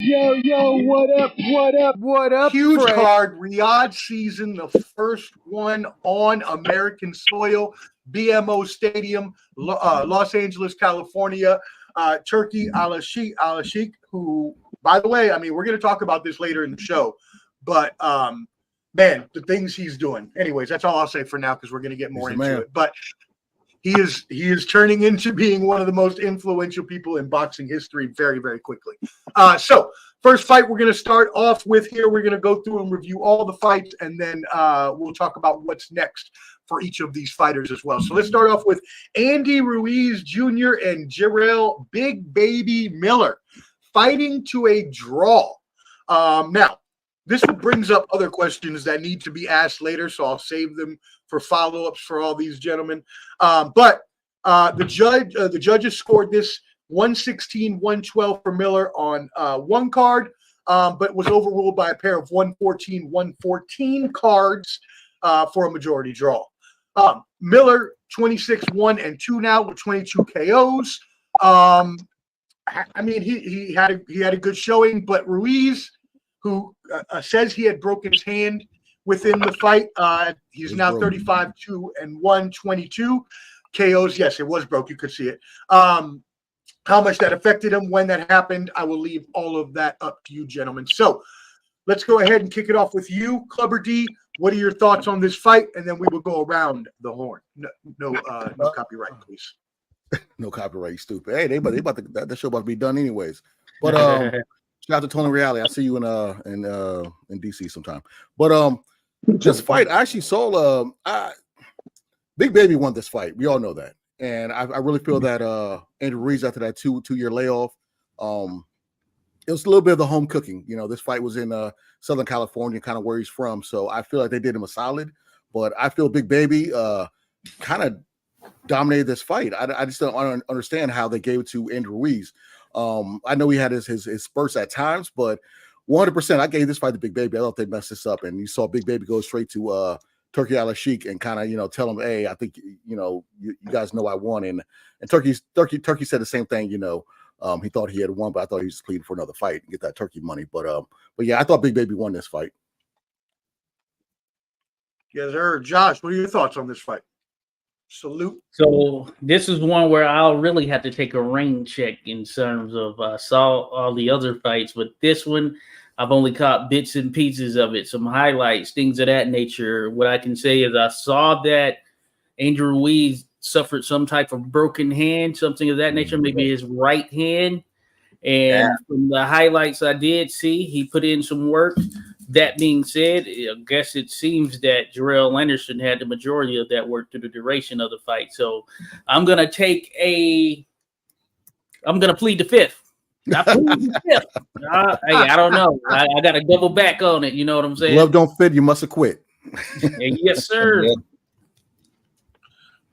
Yo, what up, Huge Fred? card, Riyadh season, the first one on American soil, BMO Stadium, Los Angeles, California. Turkey Al-Sheikh, who, by the way, I mean, we're going to talk about this later in the show, but man, the things he's doing. Anyways, that's all I'll say for now because we're going to get more into it. But he is turning into being one of the most influential people in boxing history very, very quickly. So first fight we're going to start off with here. We're going to go through and review all the fights, and then we'll talk about what's next for each of these fighters as well. So let's start off with Andy Ruiz Jr. and Jarrell Big Baby Miller fighting to a draw. Now, this brings up other questions that need to be asked later, so I'll save them for follow-ups for all these gentlemen. But the judges scored this 116-112 for Miller on one card, but was overruled by a pair of 114-114 cards for a majority draw. Miller 26-1-2 now with 22 KOs. I mean, he had a good showing, but Ruiz, who says he had broken his hand within the fight, he's now 35-2-1, 22 KOs. Yes, it was broke. You could see it. How much that affected him, when that happened, I will leave all of that up to you, gentlemen. So let's go ahead and kick it off with you, Clubber D. What are your thoughts on this fight? And then we will go around the horn. No copyright, please. No copyright, you stupid. Hey, they about to, that show about to be done anyways. But shout out to Tony Reality. I'll see you in DC sometime. But this fight, I actually saw Big Baby won this fight. We all know that. And I really feel that Andrew Ruiz, after that two-year layoff, it was a little bit of the home cooking. You know, this fight was in Southern California, kind of where he's from. So I feel like they did him a solid. But I feel Big Baby kind of dominated this fight. I just don't understand how they gave it to Andrew Ruiz. I know he had his spurts at times, but 100%, I gave this fight to Big Baby. I thought they messed this up. And you saw Big Baby go straight to Turkey Al-Sheikh and kind of, tell him, hey, I think, you guys know I won. And Turkey said the same thing, he thought he had won, but I thought he was pleading for another fight and get that Turkey money. But yeah, I thought Big Baby won this fight. Yes, sir. Josh, what are your thoughts on this fight? Salute. So this is one where I'll really have to take a rain check in terms of saw all the other fights, but this one I've only caught bits and pieces of it, some highlights, things of that nature. What I can say is I saw that Andrew Ruiz suffered some type of broken hand, something of that nature, maybe his right hand. And from the highlights I did see, he put in some work. That being said, I guess it seems that Jarrell Anderson had the majority of that work through the duration of the fight. So I'm going to plead the fifth. I don't know. I got to double back on it. You know what I'm saying? Love don't fit. You must have quit. Yes, sir. Yeah.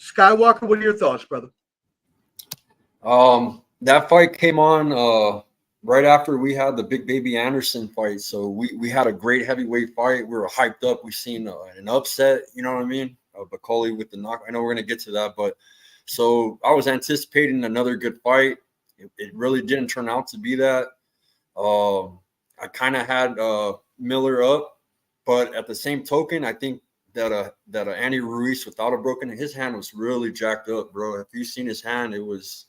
Skywalker, what are your thoughts, brother? That fight came on right after we had the Big Baby Anderson fight. So we had a great heavyweight fight. We were hyped up. We seen an upset, you know what I mean? Bacoli with the knock. I know we're going to get to that, but so I was anticipating another good fight. It really didn't turn out to be that. I kind of had Miller up, but at the same token, I think that Andy Ruiz without a broken, his hand was really jacked up, bro. If you've seen his hand, it was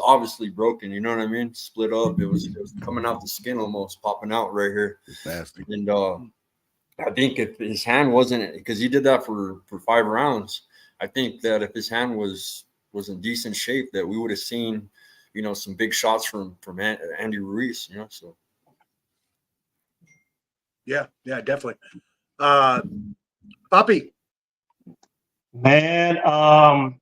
obviously broken. You know what I mean? Split up. It was coming out the skin, almost popping out right here. Nasty. And I think if his hand wasn't, because he did that for 5 rounds, I think that if his hand was in decent shape, that we would have seen, some big shots from Andy Ruiz. So. Yeah, definitely. Papi. Man, I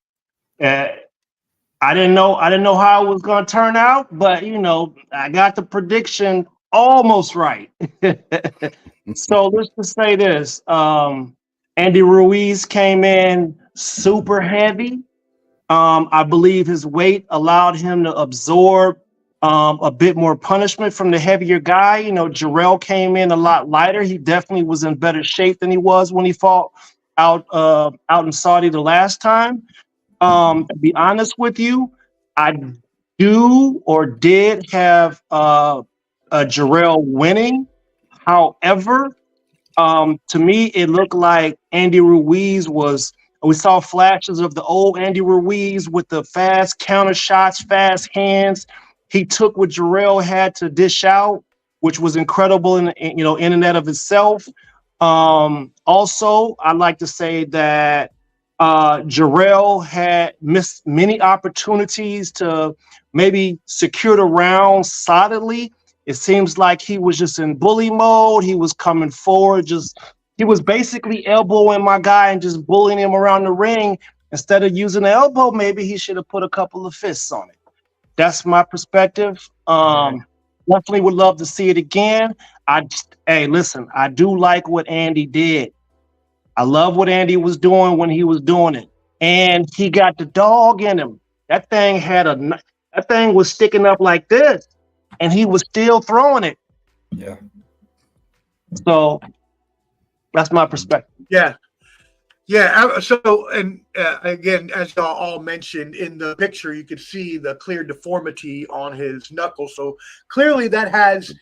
didn't know how it was going to turn out, but I got the prediction almost right. So let's just say this: Andy Ruiz came in super heavy. I believe his weight allowed him to absorb a bit more punishment from the heavier guy. Jarrell came in a lot lighter. He definitely was in better shape than he was when he fought out in Saudi the last time. To be honest with you, I did have Jarrell winning. However, to me, it looked like Andy Ruiz was. We saw flashes of the old Andy Ruiz with the fast counter shots, fast hands. He took what Jarrell had to dish out, which was incredible in and of itself. Also, I'd like to say that Jarrell had missed many opportunities to maybe secure the round solidly. It seems like he was just in bully mode. He was coming forward, he was basically elbowing my guy and just bullying him around the ring. Instead of using the elbow, maybe he should have put a couple of fists on it. That's my perspective. Definitely would love to see it again. Hey, listen, I do like what Andy did. I love what Andy was doing when he was doing it. And he got the dog in him. That thing was sticking up like this, and he was still throwing it. Yeah. So that's my perspective. Yeah. Yeah. So, and again, as y'all all mentioned in the picture, you could see the clear deformity on his knuckle. So clearly that has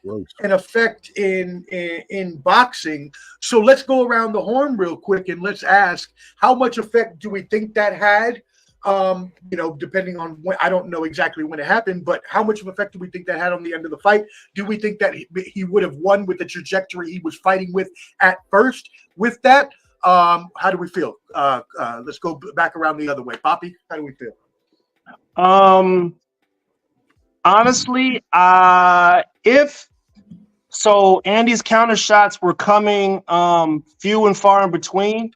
an effect in boxing. So let's go around the horn real quick and let's ask, how much effect do we think that had? Depending on when, I don't know exactly when it happened, but how much of effect do we think that had on the end of the fight? Do we think that he would have won with the trajectory he was fighting with at first with that? How do we feel? Let's go back around the other way. Papi, how do we feel? Honestly, Andy's counter shots were coming few and far in between.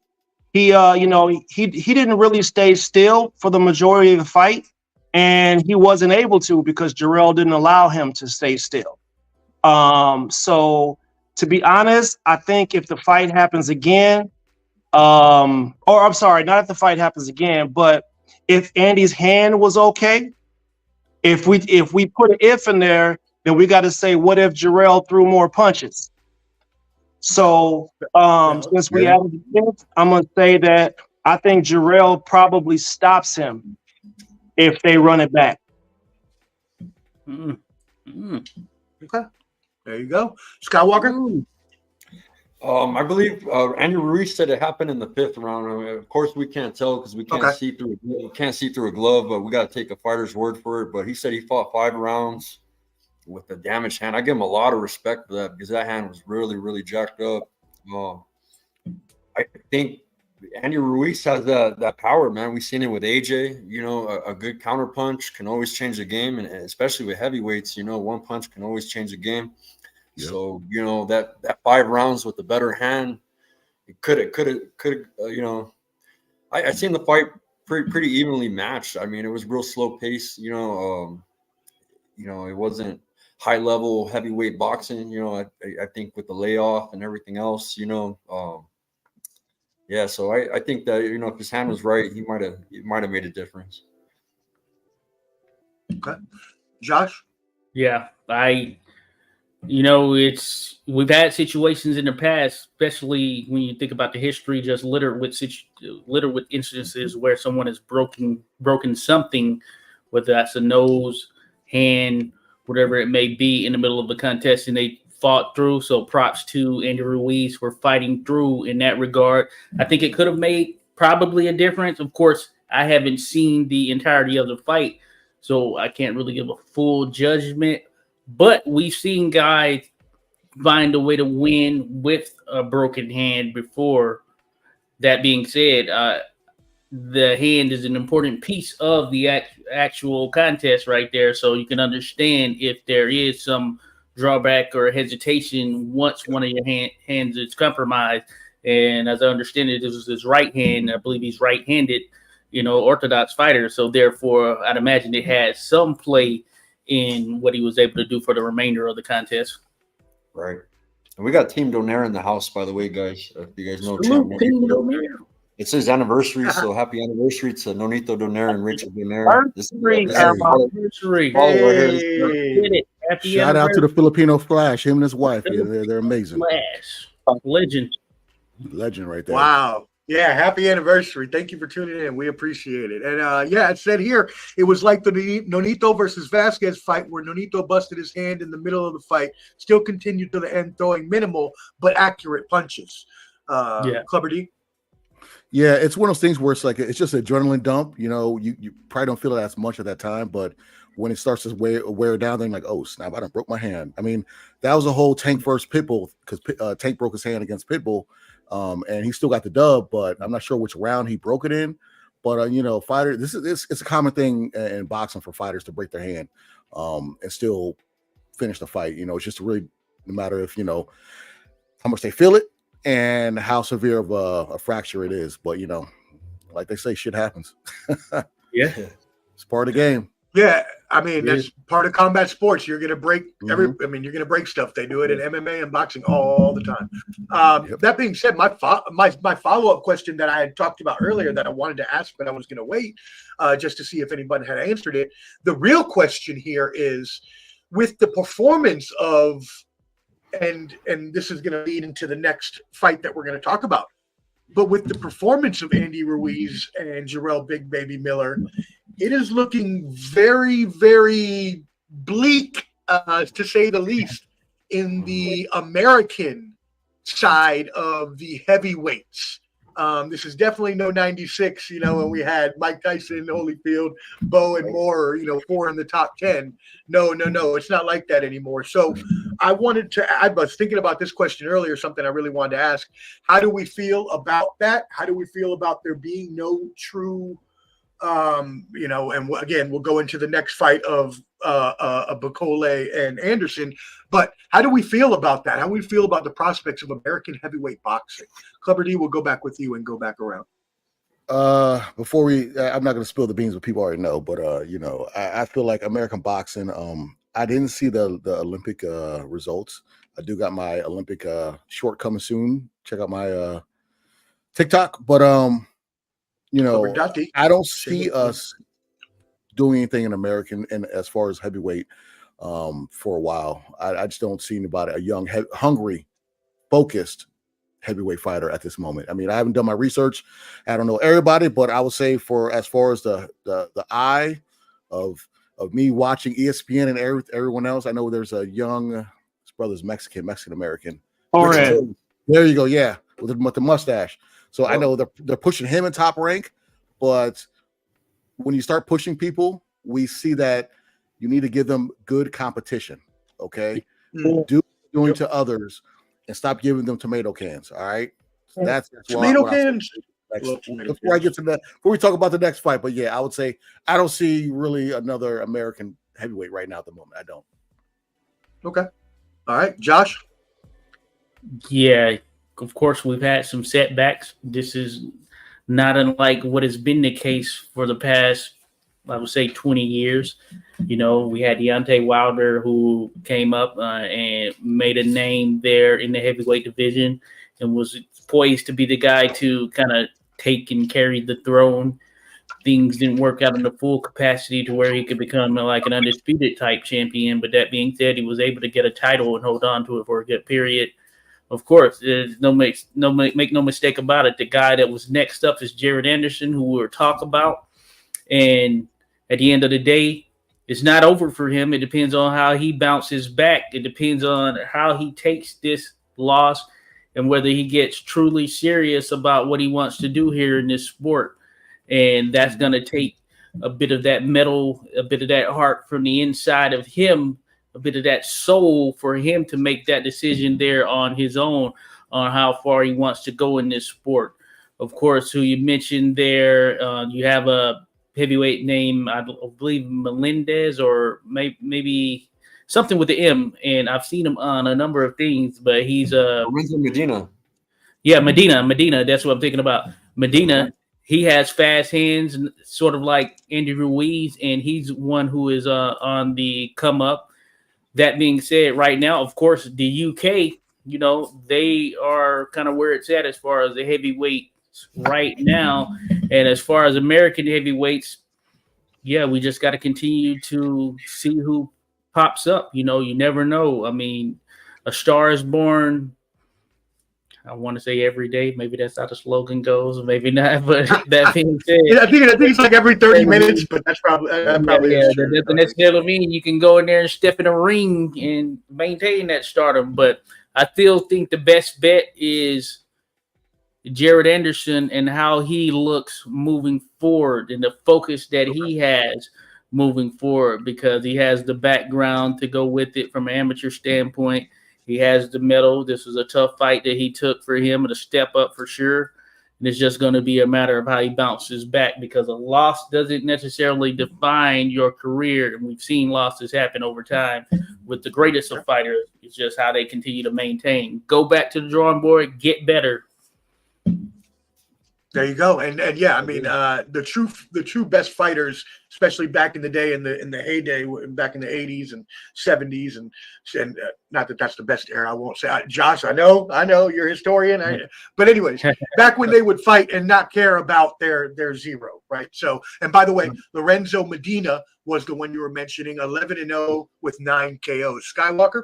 He didn't really stay still for the majority of the fight, and he wasn't able to because Jarrell didn't allow him to stay still. So to be honest, I think if the fight happens again, not if the fight happens again, but if Andy's hand was okay, if we put an if in there, then we got to say, what if Jarrell threw more punches? So since we added the if, I'm gonna say that I think Jarrell probably stops him if they run it back. Okay, there you go, Skywalker. I believe Andy Ruiz said it happened in the 5th round. I mean, of course, we can't tell because we can't see through. We can't see through a glove, but we got to take a fighter's word for it. But he said he fought 5 rounds with a damaged hand. I give him a lot of respect for that because that hand was really, really jacked up. I think Andy Ruiz has that power, man. We've seen it with AJ. A good counter punch can always change the game, and especially with heavyweights, one punch can always change the game. Yep. So that 5 rounds with the better hand, it could I seen the fight pretty evenly matched. I mean, it was real slow pace. It wasn't high level heavyweight boxing. I think with the layoff and everything else. So I think that if his hand was right, he might have made a difference. Okay, Josh. Yeah, we've had situations in the past, especially when you think about the history, just littered with instances where someone has broken something, whether that's a nose, hand, whatever it may be, in the middle of the contest, and they fought through. So props to Andy Ruiz for fighting through in that regard. I think it could have made probably a difference. Of course, I haven't seen the entirety of the fight, so I can't really give a full judgment. But we've seen guys find a way to win with a broken hand before. That being said, the hand is an important piece of the actual contest right there. So you can understand if there is some drawback or hesitation once one of your hands is compromised. And as I understand it, this was his right hand. I believe he's right-handed, orthodox fighter. So therefore, I'd imagine it had some play in what he was able to do for the remainder of the contest. Right. And we got Team Donaire in the house, by the way, guys. If you guys know Team Donaire. It's his anniversary, so happy anniversary to Nonito Donaire and Richard Donaire. Shout out to the Filipino Flash, him and his wife. They're amazing. Flash. Legend right there. Wow. Yeah, happy anniversary. Thank you for tuning in. We appreciate it. And yeah, it said here, it was like the Nonito versus Vasquez fight where Nonito busted his hand in the middle of the fight, still continued to the end, throwing minimal but accurate punches. Clubber D? Yeah, it's one of those things where it's like it's just an adrenaline dump. You probably don't feel it as much at that time, but when it starts to wear down, then like, oh snap, I done broke my hand. I mean, that was a whole Tank versus Pitbull because Tank broke his hand against Pitbull, and he still got the dub, but I'm not sure which round he broke it in. But fighter, it's a common thing in boxing for fighters to break their hand, and still finish the fight. It's just really no matter if how much they feel it and how severe of a fracture it is. But like they say, shit happens. Yeah, it's part of the game. Yeah, I mean that's part of combat sports. You're gonna break you're gonna break stuff. They do it in MMA and boxing all the time. That being said, my follow-up question that I had talked about earlier that I wanted to ask, but I was gonna wait just to see if anybody had answered it. The real question here is with the performance of and this is gonna lead into the next fight that we're gonna talk about. But with the performance of Andy Ruiz and Jarrell Big Baby Miller, it is looking very, very bleak, to say the least, in the American side of the heavyweights. This is definitely no 96, when we had Mike Tyson, Holyfield, Bo, and Moore, 4 in the top 10. No, it's not like that anymore. So I was thinking about this question earlier, something I really wanted to ask. How do we feel about that? How do we feel about there being no true and again, we'll go into the next fight of Bacole and Anderson, but how do we feel about that? How do we feel about the prospects of American heavyweight boxing? Clubber D, we'll go back with you and go back around. Before I'm not going to spill the beans, but people already know, but I feel like American boxing, I didn't see the Olympic results. I do got my Olympic short coming soon. Check out my TikTok, but I don't see us doing anything in American and as far as heavyweight for a while. I just don't see anybody, a young, hungry, focused heavyweight fighter at this moment. I mean, I haven't done my research. I don't know everybody, but I would say as far as the eye of me watching ESPN and everyone else, I know there's a young, his brother's Mexican American. Morrell. There you go. Yeah, with the mustache. So I know they're pushing him in top rank, but when you start pushing people, we see that you need to give them good competition. Okay, do doing to others and stop giving them tomato cans. All right, that's tomato cans. Before I get to that, before we talk about the next fight, but yeah, I would say I don't see really another American heavyweight right now at the moment. I don't. Okay, all right, Josh. Yeah. Of course, we've had some setbacks. This is not unlike what has been the case for the past, I would say, 20 years. We had Deontay Wilder who came up and made a name there in the heavyweight division and was poised to be the guy to kind of take and carry the throne. Things didn't work out in the full capacity to where he could become like an undisputed type champion. But that being said, he was able to get a title and hold on to it for a good period. Of course, there's make no mistake about it. The guy that was next up is Jared Anderson, who we'll talk about. And at the end of the day, it's not over for him. It depends on how he bounces back. It depends on how he takes this loss and whether he gets truly serious about what he wants to do here in this sport. And that's going to take a bit of that metal, a bit of that heart from the inside of him, a bit of that soul for him to make that decision there on his own on how far he wants to go in this sport. Of course, who you mentioned there, you have a heavyweight name, I believe Melendez or maybe something with the M, and I've seen him on a number of things, but he's Medina. Yeah, Medina. That's what I'm thinking about. Medina, he has fast hands, sort of like Andy Ruiz, and he's one who is on the come up. That being said, right now, of course, the UK, they are kind of where it's at as far as the heavyweights right now. And as far as American heavyweights, yeah, we just got to continue to see who pops up. You never know. I mean, a star is born. I want to say every day. Maybe that's how the slogan goes, or maybe not. But that being said, I think it's like every 30 minutes, but that's probably that probably is true. That doesn't necessarily mean you can go in there and step in a ring and maintain that stardom. But I still think the best bet is Jared Anderson and how he looks moving forward and the focus that he has moving forward, because he has the background to go with it from an amateur standpoint. He has the medal. This was a tough fight that he took for him, and a step up for sure. And it's just going to be a matter of how he bounces back, because a loss doesn't necessarily define your career. And we've seen losses happen over time with the greatest of fighters. It's just how they continue to maintain. Go back to the drawing board, get better. There you go, and yeah, I mean, the true best fighters, especially back in the day, in the heyday, back in the 80s and 70s, and not that that's the best era. I won't say, Josh. I know, you're a historian. But anyways, back when they would fight and not care about their zero, right? So, and by the way, Lorenzo Medina was the one you were mentioning, 11-0 with 9 KOs. Skywalker.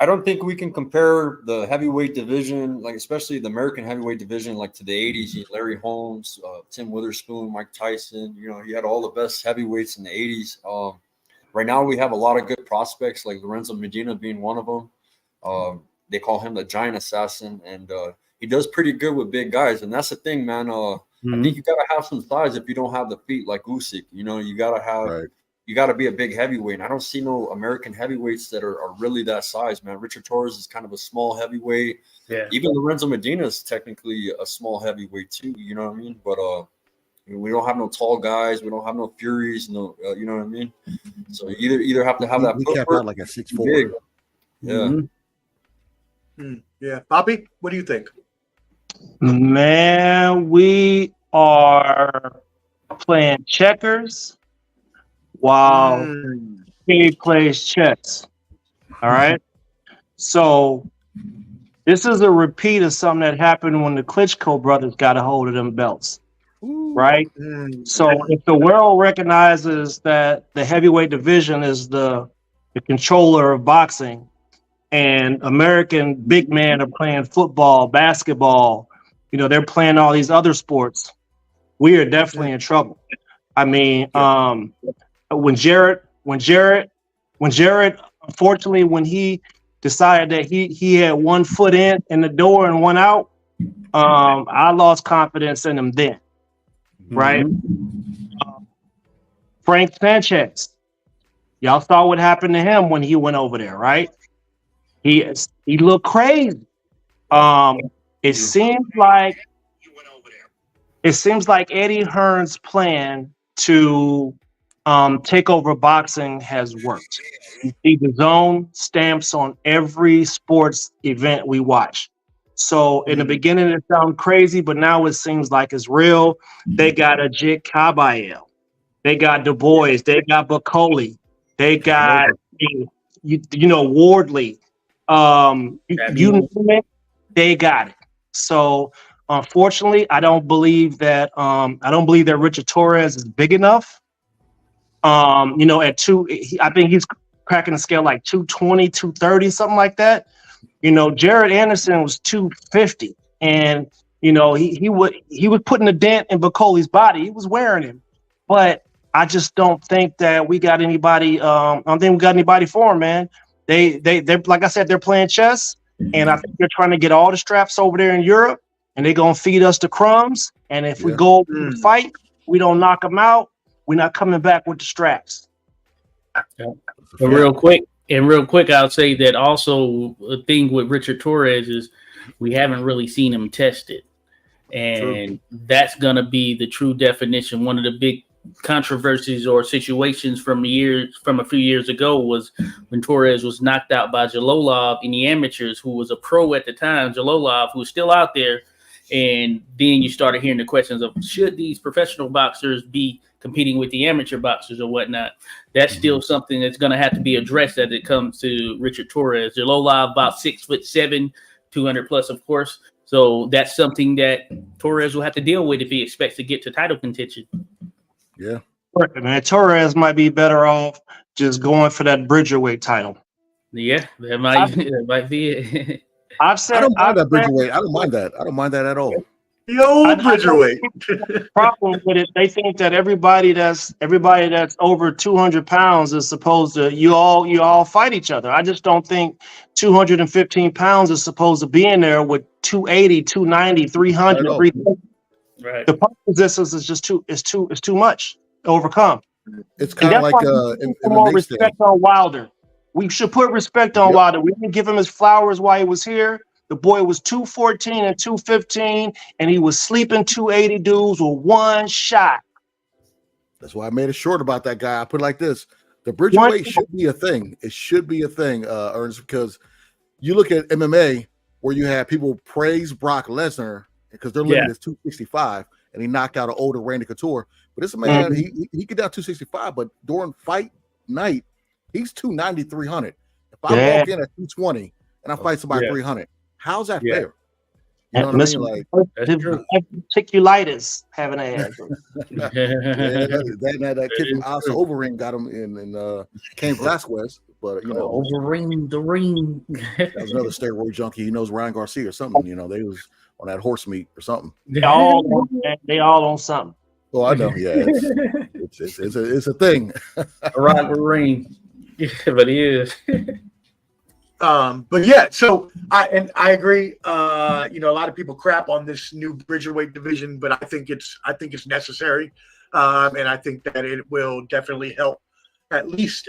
I don't think we can compare the heavyweight division, like especially the American heavyweight division, like to the 80s. Larry Holmes, Tim Witherspoon, Mike Tyson. You know, he had all the best heavyweights in the 80s. Right now, we have a lot of good prospects, like Lorenzo Medina being one of them. They call him the giant assassin, and he does pretty good with big guys. And that's the thing, man. I think you got to have some size if you don't have the feet like Usyk. You know, you got to have. Right. You got to be a big heavyweight. And I don't see no American heavyweights that are really that size, man. Richard Torres is kind of a small heavyweight. Yeah. Even Lorenzo Medina is technically a small heavyweight too. You know what I mean? But we don't have no tall guys. We don't have no Furies. No, you know what I mean? So either have to have that. We kept out like a 6'4". Yeah. Yeah. Papi, what do you think? Man, we are playing checkers while he plays chess. All right. So this is a repeat of something that happened when the Klitschko brothers got a hold of them belts. Right. So if the world recognizes that the heavyweight division is the controller of boxing, and American big men are playing football, basketball, you know, they're playing all these other sports, we are definitely in trouble. I mean, when Jared, unfortunately, when he decided that he had 1 foot in the door and 1 out, I lost confidence in him then, right? Frank Sanchez, y'all saw what happened to him when he went over there, right? He looked crazy. It seems like Eddie Hearn's plan to take over boxing has worked. You see the zone stamps on every sports event we watch. So in the beginning, it sounded crazy, but now it seems like it's real. They got Ajit Kabayel. They got Du Bois. They got Bacoli. They got, Wardley. You name it, they got it. So unfortunately, I don't believe that Richard Torres is big enough. At 2, I think he's cracking the scale like 220, 230, something like that. Jared Anderson was 250, and he was putting a dent in Bacoli's body. He was wearing him, but I just don't think that we got anybody. I don't think we got anybody for him, man. They're like I said, they're playing chess, and I think they're trying to get all the straps over there in Europe, and they're gonna feed us the crumbs. And if we go over and fight, we don't knock them out. We're not coming back with the straps. But real quick, I'll say that also the thing with Richard Torres is we haven't really seen him tested. And that's going to be the true definition. One of the big controversies or situations from a few years ago was when Torres was knocked out by Jalolov in the amateurs, who was a pro at the time, Jalolov, who was still out there. And then you started hearing the questions of, should these professional boxers be competing with the amateur boxers or whatnot? That's still something that's going to have to be addressed as it comes to Richard Torres. Jalolov about 6'7", 200 plus, of course. So that's something that Torres will have to deal with if he expects to get to title contention. Yeah. Man, Torres might be better off just going for that Bridgerweight title. Yeah, that might be it. I've said I don't mind that I've said- Bridgerweight. I don't mind that. I don't mind that at all. The old Bridgerweight. problem with it. They think that everybody that's over 200 pounds is supposed to you all fight each other. I just don't think 215 pounds is supposed to be in there with 280, 290, 300. Not at all. 350. Right. The punch resistance is just too much to overcome. It's And kind of that's like why we in put more MMA respect stand. on Wilder. We should put respect on Yep. Wilder. We didn't give him his flowers while he was here. The boy was 214 and 215, and he was sleeping 280 dudes with one shot. That's why I made it short about that guy. I put it like this: the One Bridgerweight shot. should be a thing. It should be a thing, Ernest, because you look at MMA where you have people praise Brock Lesnar because their limit Yeah. is 265, and he knocked out an older Randy Couture. But this man, he get down 265, but during fight night, he's 290, 300. If I Yeah. walk in at 220 and I fight somebody Yeah. 300, how's that Yeah. fair? You know what I mean? Like, That's true. Particulitis having ass. yeah, that kid from Asa Overeem got him in Cain Velasquez, but you know, Overring the ring. that was another steroid junkie. He knows Ryan Garcia or something. You know, they was on that horse meat or something. They all on something. Oh, I know. Yeah, it's a thing. Rock the ring. Yeah, but he is. But yeah, so I agree. You know, a lot of people crap on this new Bridgerweight division, but I think it's necessary, and I think that it will definitely help at least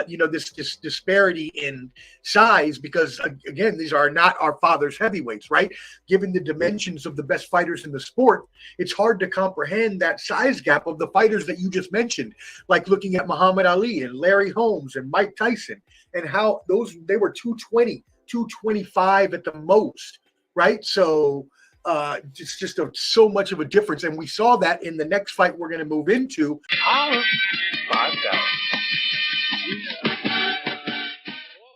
you know, this disparity in size, because again, these are not our father's heavyweights, right? Given the dimensions of the best fighters in the sport, it's hard to comprehend that size gap of the fighters that you just mentioned, like looking at Muhammad Ali and Larry Holmes and Mike Tyson, and how they were 220, 225 at the most, right? So it's just so much of a difference, and we saw that in the next fight we're going to move into.